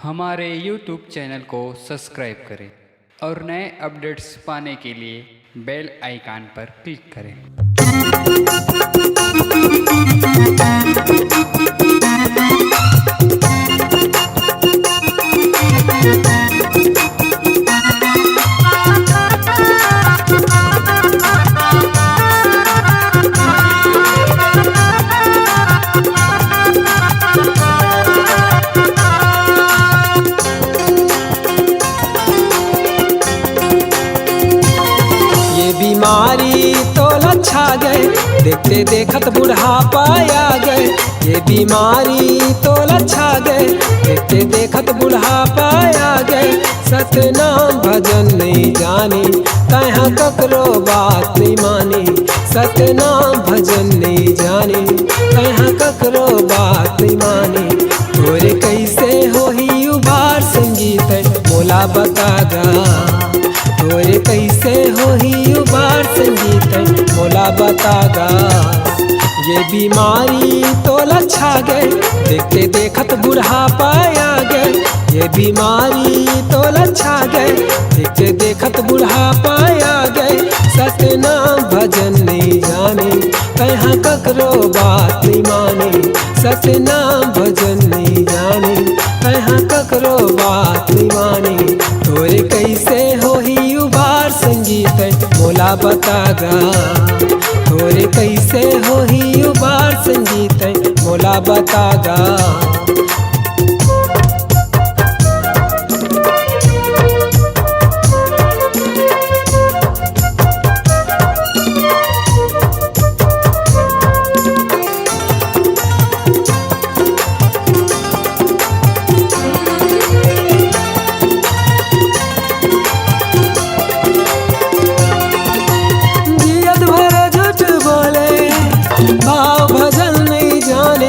हमारे YouTube channel को subscribe करें और नए अपडेट्स पाने के लिए बेल आइकन पर क्लिक करें। बीमारी तो लच्छा गए, देखते देखत बुढ़ापा आ गए। ये बीमारी तो लच्छा गए, देखते देखत बुढ़ापा आ गए। सतनाम भजन नहीं जाने, कहाँ ककरो बात नहीं माने। सतनाम भजन नहीं जाने, कहाँ ककरो बात नहीं माने। तोरे कैसे होही उबार संगीत मोला बतागा। तोरे कैसे होही उबार संगीत मोला बतागा। ये बीमारी तो लच्छा गए, देखते देखत बुढ़ापा आ गए। ये बीमारी तो लच्छा गए, देखते देखत बुढ़ापा आ गए। सतनाम भजन नहीं जाने, कहाँ ककरो बात नहीं माने। सतनाम भजन नहीं जाने, कहाँ ककरो बात नहीं माने। तोरे कैसे होही उबार संगीत मोला बतागा। तोरे कैसे होही उबार संगीत मोला बतागा। भाव भजन नहीं जाने,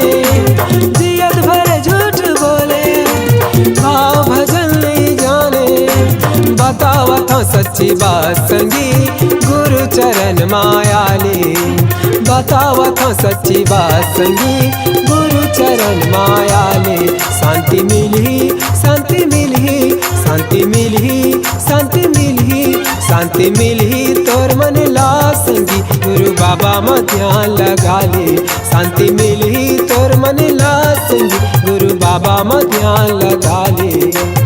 जियत भरे झूठ बोले। भाव भजन नहीं जाने, बतावत सच्ची बात संगी गुरु चरण मायाली। बतावत सच्ची बात संगी गुरु चरण मायाली। शांति मिली, शांति मिली, शांति मिली, शांति मिली, शांति मिली तोर मन ला संगी गुरु बाबा में ध्यान लगा ले। शांति मिली तोर मन ला संगी गुरु बाबा में ध्यान लगा ले।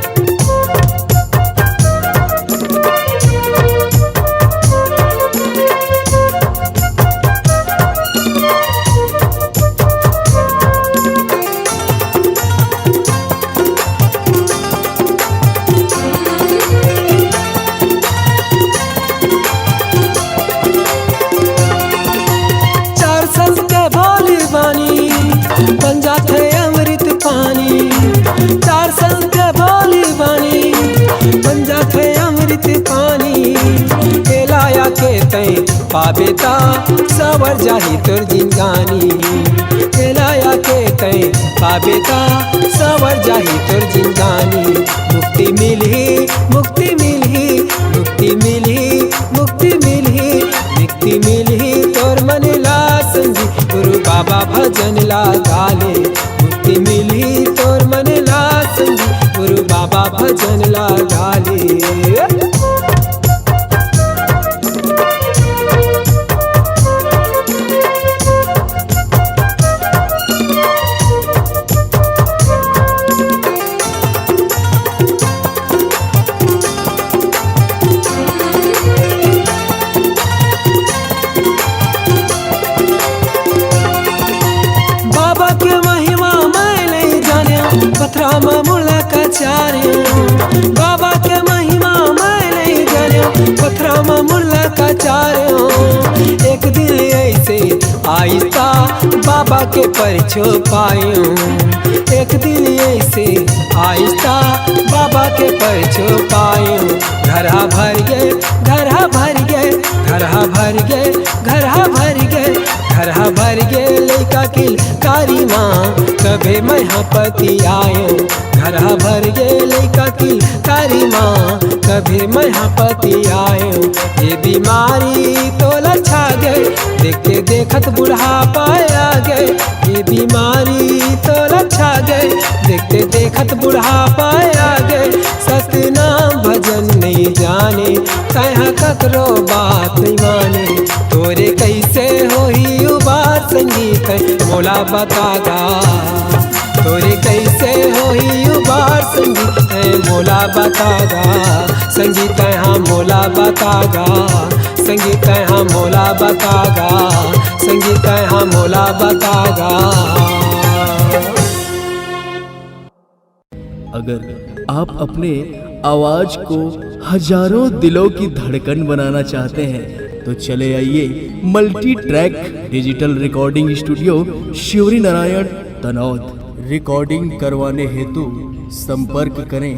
बन जाते अमृत पानी, चार संग बोली बानी बन जाते अमृत पानी। लाया के तई पाबेता सवर जाही तोर जिंदगानी। लाया के तई पाबेता सवर जाही तोर जिंदगानी। मुक्ति मिली, मुक्ति मिली, मुक्ति मिली, मुक्ति मिली, मुक्ति मिली तोर मन ला संगी गुरु बाबा भजन ला गाले। मुक्ति मिली तोर मन ला संगी गुरु बाबा भजन ला गाले। पथरा में मुला का चार्य, बाबा के महिमा मैं नहीं जानियो। पथरा में मुला का चार्य, एक दिन ऐसे आइता बाबा के परिचो पायो। एक दिन ऐसे आइता बाबा के परिचो पायो। घरा भर गए, घरा भर गए, घरा भर गए, घरा भर गए, घरा भर गए। लैका किल कारी माँ कभे महापति आयो। घरा भर गए लैका किल कारी माँ कभे महापति आयो। ये बीमारी तो लच्छा गए, देखते देखत बुढ़ापा आ गए। ये बीमारी तो लच्छा गए, देखते देखत बुढ़ापा ककरो बात नहीं माने, तोरे कैसे होई उबार संगीत मोला बतागा, तोरे कैसे होई उबार संगीत मोला बतागा, संगीत हाँ मोला बतागा, संगीत हाँ मोला बतागा, संगीत हाँ मोला बतागा। अगर आप अपने आवाज को हजारों दिलों की धड़कन बनाना चाहते हैं तो चले आइए multi track digital recording studio Shivri Narayan Tanaud. Recording करवाने हेतु संपर्क करें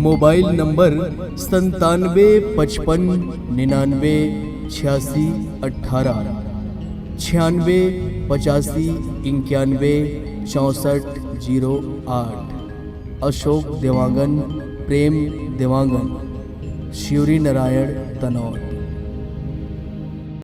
मोबाइल नंबर 9755 99 86 18 96 85 91 64 08। अशोक देवांगन, प्रेम देवांगन, शिवरी नारायण तनौद।